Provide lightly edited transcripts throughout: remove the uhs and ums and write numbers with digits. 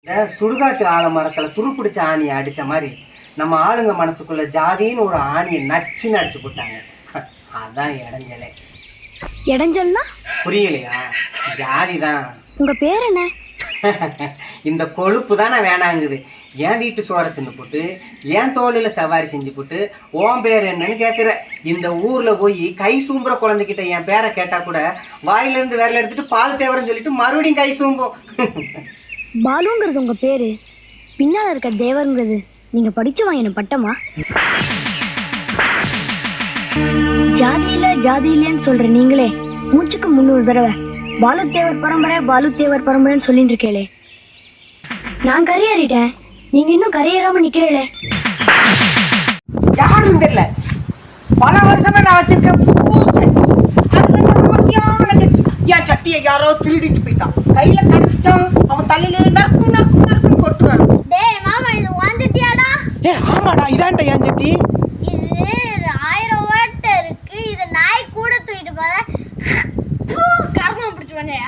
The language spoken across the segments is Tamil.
சுடுகாட்டு ஆலமரத்துல துருப்பிடிச்ச ஆணியை அடிச்ச மாதிரி நம்ம ஆளுங்க மனசுக்குள்ள ஜாதின்னு ஒரு ஆணியை நச்சுன்னு அடிச்சு போட்டாங்க. அதான் இடைஞ்சலே. இடைஞ்சல்னா புரியலையா? ஜாதி தான். உங்க பேர் என்ன? இந்த கொழுப்பு தானே வேணாங்குது. என் வீட்டு சோறை தின்னு போட்டு என் தோளில் சவாரி செஞ்சு போட்டு ஓன் பேர் என்னன்னு கேட்குற. இந்த ஊரில் போய் கை சூம்புற குழந்தைகிட்ட என் பேரை கேட்டால் கூட வாயிலிருந்து விரல எடுத்துட்டு பால் தேவரன்னு சொல்லிட்டு மறுபடியும் கை சூம்போம். பாலுங்கிறது உங்க பேரு, பின்னால இருக்க தேவருங்கிறது நீங்க படிச்சு வாங்கின பட்டமா? ஜாதி இல்லைன்னு சொல்ற நீங்களே மூச்சுக்கு 300 தடவை பாலுத்தேவர் பரம்பரைன்னு சொல்லிட்டு இருக்கேளே. நான் கரையேறிட்டேன், நீங்க இன்னும் கரையேறாம நிக்கிறீங்களே. யாரும் தெரியல. பல வருஷமா நான் வச்சிருக்க என் சட்டியை யாரோ திருடிட்டு போயிட்டான். கையில கடிச்சிட்டான். அவன் தலையில நறுக்குன்னு கொட்டுவான். டேய் மாமா, இது உன் சட்டியாடா? ஆமாடா, இதான்டா என் சட்டி. இது 1000 வாட் இருக்கு. இது நாய் கூட தூக்கிட்டு போற. கர்ம பிடிச்சு வந்தே.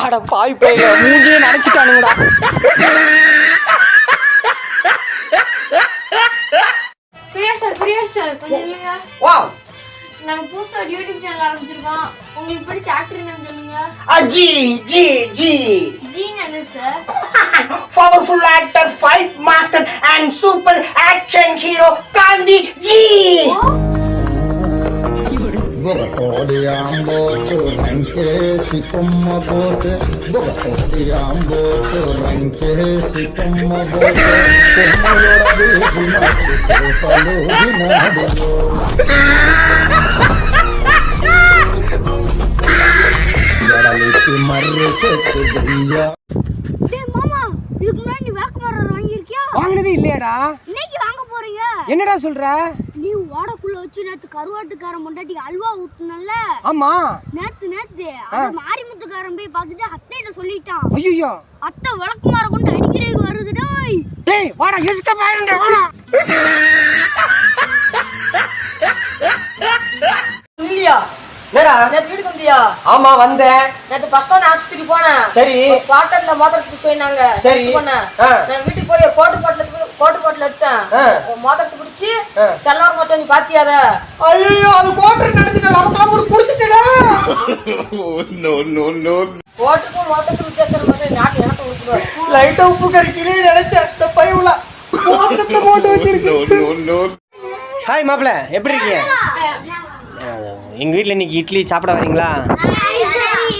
அட பாய் போய் மூஞ்சியே நனைச்சிட்டானுங்கடா. பிரியா சார் கொஞ்சம் இல்லைங்க. வாவ், நாங்க புதுசா ஒரு யூடியூப் சேனல் ஆரம்பிச்சிருக்கோம். உங்களுக்கு பிடிச்ச ஆக்டர் என்னன்னு சொல்லுங்க. ஜி ஜி ஜி ஜி என்ன sir? powerful actor, fight master and super action hero Gandhi Ji. Bogotodiamboto ranke sikomma bote Bogotodiamboto ranke sikomma bote Kommayora dina palo dinado Yaraliti marre settu diya. டேய் மாமா, இதுக்கு முன்னாடி நீ வேக்கமரம் வாங்கியிருக்கியா? வாங்குனதே இல்லையாடா? இன்னைக்கு வாங்க போறீங்க? என்னடா சொல்ற? நீ வாடக்குள்ள வச்சு நேத்து கருவாட்டுக்காரன் முண்டாட்டிக்கு அல்வா ஊத்துனல்ல? ஆமா. நேத்து அந்த மாரிமுத்துக்காரன் போய் பார்த்துட்டு அத்தையிட்ட சொல்லிட்டான். ஐயோ, அத்தை விளக்குமார கொண்டு அடிக்கிறதுக்கு வருது. டேய் டேய் வாடா, எஸ்கே பாருடா வாடா. இல்லையா என்னடா? நேத்து வீட்டுக்கு வந்தியா? ஆமா வந்தேன். நேத்து பஸ் ஸ்டாண்ட் ஆஸ்பத்திரிக்கு போனேன். சரி. பாக்கெட்ல மோதிரத்துக்கு சொன்னாங்க. சரி. போனேன். ஆ. நான் வீட்டுக்கு போய் கோட்டு பாட்டில் எடுத்தேன். மோதிரத்தை பிடிச்சி செல்லார் மச்சான் நீ பாத்தியா அத? ஐயோ, அது கோட்டர் நினைச்சிட்டேன். அவன் கூட குடிச்சிட்டேடா. No no no. கோட்டுக்கும் மோதிரத்துக்கு வித்தியாசம் மாதிரி நாட்டு எனக்கு கொடுத்துருவாரு. லைட்டா உப்பு கறிக்கிறே நினைச்சேன். இந்த பையுல கோட்டத்தை போட்டு வச்சிருக்கு. No no. ஹாய் மாப்ள, எப்படி இருக்கீங்க? எங்க வீட்ல இன்னைக்கு இட்லி சாப்பிட வரீங்களா?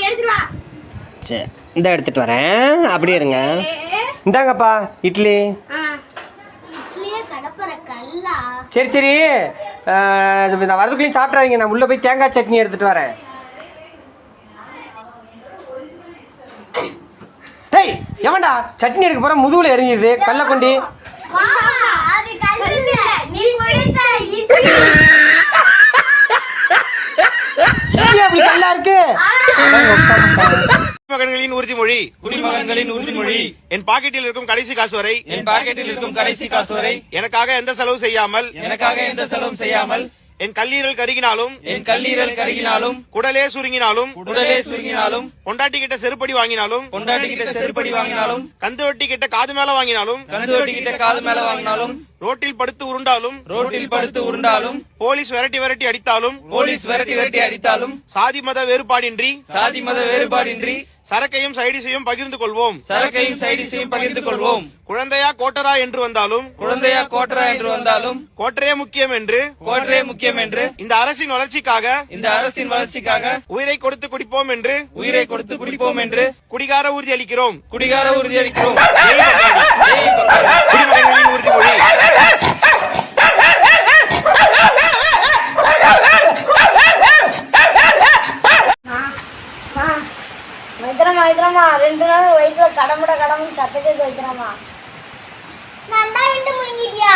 எடுத்துட்டு வா. சரி, இந்த எடுத்துட்டு வரேன். அப்படியே இருங்க. இந்தாங்கப்பா இட்லி. இட்லியே கடப்பற கல்லா. சரி சரி, இந்த வரதுக்குள்ளேயும் சாப்பிட்றாதீங்க. நான் உள்ள போய் தேங்காய் சட்னி எடுத்துட்டு வரேன். டேய் எவன்டா சட்னி எடுக்க போற முதுகுல எரிஞ்சிருது கல்ல கொண்டி. மாமா, அது கல்லு இல்ல. நீ கொடுத்த இட்லி. இட்லி அப்படி கல்லா இருக்கு. குடிமகன்களின் உறுதிமொழி என் பாக்கெட்டில் இருக்கும் கடைசி காசு வரை எனக்காக எந்த செலவும் செய்யாமல் என் கல்லீரல் கருகினாலும் குடலே சுருங்கினாலும் பொண்டாட்டி கிட்ட செருப்படி வாங்கினாலும் கந்து வட்டி கிட்ட காது மேல வாங்கினாலும் ரோட்டில் படுத்து உருண்டாலும் போலீஸ் விரட்டி அடித்தாலும் சாதி மத வேறுபாடின்றி சரக்கையும் சைடிசையும் பகிர்ந்து கொள்வோம். குழந்தையா கோட்டரா என்று வந்தாலும் கோட்டரே முக்கியம் என்று இந்த அரசின் வளர்ச்சிக்காக உயிரை கொடுத்து குடிப்போம் என்று குடிகார உறுதி அளிக்கிறோம். குடிமகன்களின் உறுதிமொழி. வைத்திரமா 2 நாள் வயிற்றுல கடமுன்னு சத்தத்தை வைத்திரமா. நண்டா விட்டு முழுங்கிட்டியா?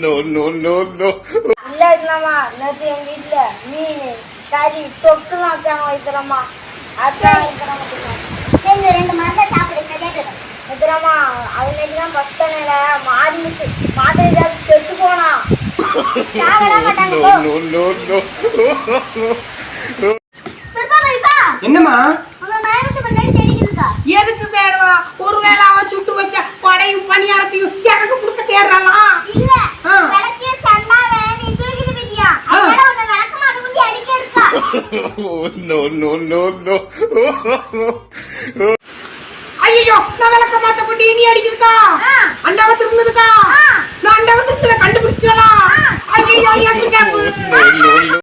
No no no no. இல்ல வைத்திரமா, நேற்று என் வீட்டுல மீன் கறி தொக்குலாம் வச்சாங்க வைத்திரமா. அதான் வைத்திரமா 2 மாசம் சாப்பிடுங்க வைத்திரமா. அது நேற்றுதான் பஸ் ஸ்டாண்ட்ல மாத்திரை செத்து போனா. சாப்பிட மாட்டாங்க. No no no. என்னம்மா? உங்க மேலத்து முன்னாடி தேடிக்கிட்டு இருக்கா. எதுக்கு தேடுவா? ஒரு வேளை no, no, no, no. ஐயோ நான் விளக்க மாத்த குட்டி நீ அடிக்குதுக்கா